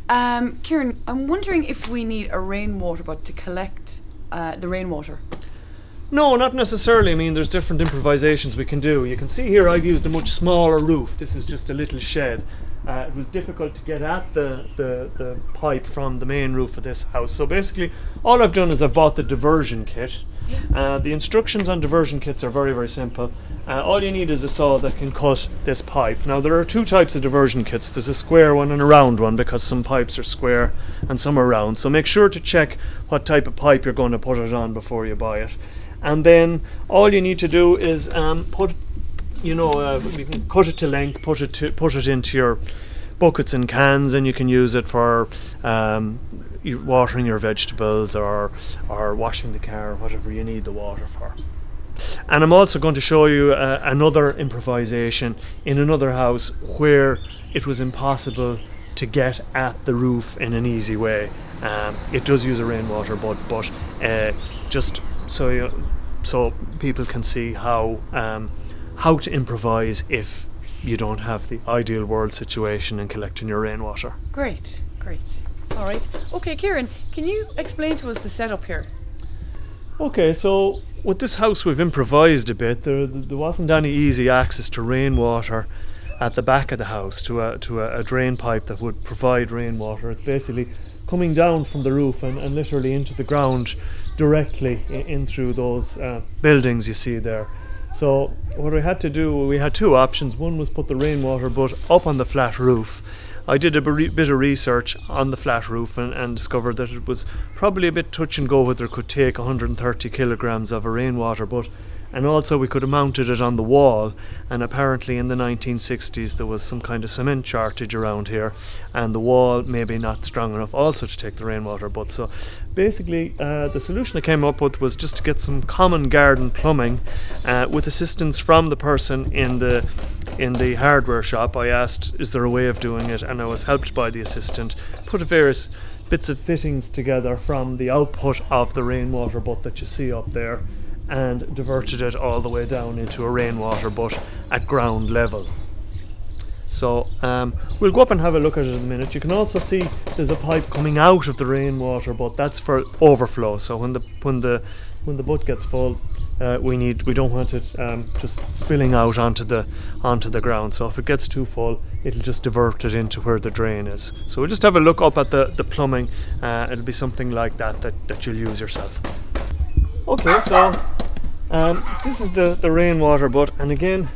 Kieran, I'm wondering if we need a rainwater butt to collect the rainwater. No, not necessarily. I mean, there's different improvisations we can do. You can see here I've used a much smaller roof. This is just a little shed. It was difficult to get at the pipe from the main roof of this house. So basically, all I've done is I've bought the diversion kit. The instructions on diversion kits are very, very simple. All you need is a saw that can cut this pipe. Now, there are two types of diversion kits. There's a square one and a round one, because some pipes are square and some are round. So make sure to check what type of pipe you're going to put it on before you buy it. And then all you need to do is you can cut it to length, put it into your buckets and cans, and you can use it for watering your vegetables or washing the car, whatever you need the water for. And I'm also going to show you another improvisation in another house where it was impossible to get at the roof in an easy way. It does use a rainwater butt, but just so people can see how to improvise if you don't have the ideal world situation in collecting your rainwater. Great. All right. Okay, Kieran, can you explain to us the setup here? Okay, so with this house we've improvised a bit. There wasn't any easy access to rainwater at the back of the house to a drain pipe that would provide rainwater. It's basically coming down from the roof and literally into the ground directly in through those buildings you see there. So what we had to do, we had two options. One was put the rainwater butt up on the flat roof. I did a bit of research on the flat roof and discovered that it was probably a bit touch and go whether it could take 130 kilograms of a rainwater butt. And also we could have mounted it on the wall, and apparently in the 1960s there was some kind of cement shortage around here, and the wall maybe not strong enough also to take the rainwater butt. So basically the solution I came up with was just to get some common garden plumbing with assistance from the person in the hardware shop. I asked, is there a way of doing it, and I was helped by the assistant. Put various bits of fittings together from the output of the rainwater butt that you see up there, and diverted it all the way down into a rainwater butt at ground level. So we'll go up and have a look at it in a minute. You can also see there's a pipe coming out of the rainwater butt. That's for overflow. So when the butt gets full, we don't want it just spilling out onto the ground. So if it gets too full, it'll just divert it into where the drain is. So we'll just have a look up at the plumbing. It'll be something like that you'll use yourself. Okay, so this is the rainwater butt, and again,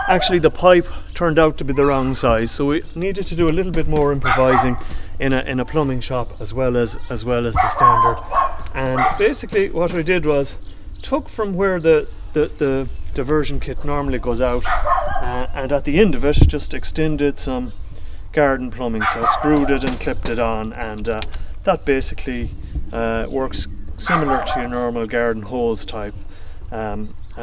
actually the pipe turned out to be the wrong size, so we needed to do a little bit more improvising in a plumbing shop as well as the standard. And basically what we did was took from where the diversion kit normally goes out, and at the end of it just extended some garden plumbing, so screwed it and clipped it on, and that basically works similar to your normal garden hose type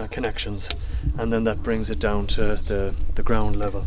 connections, and then that brings it down to the ground level.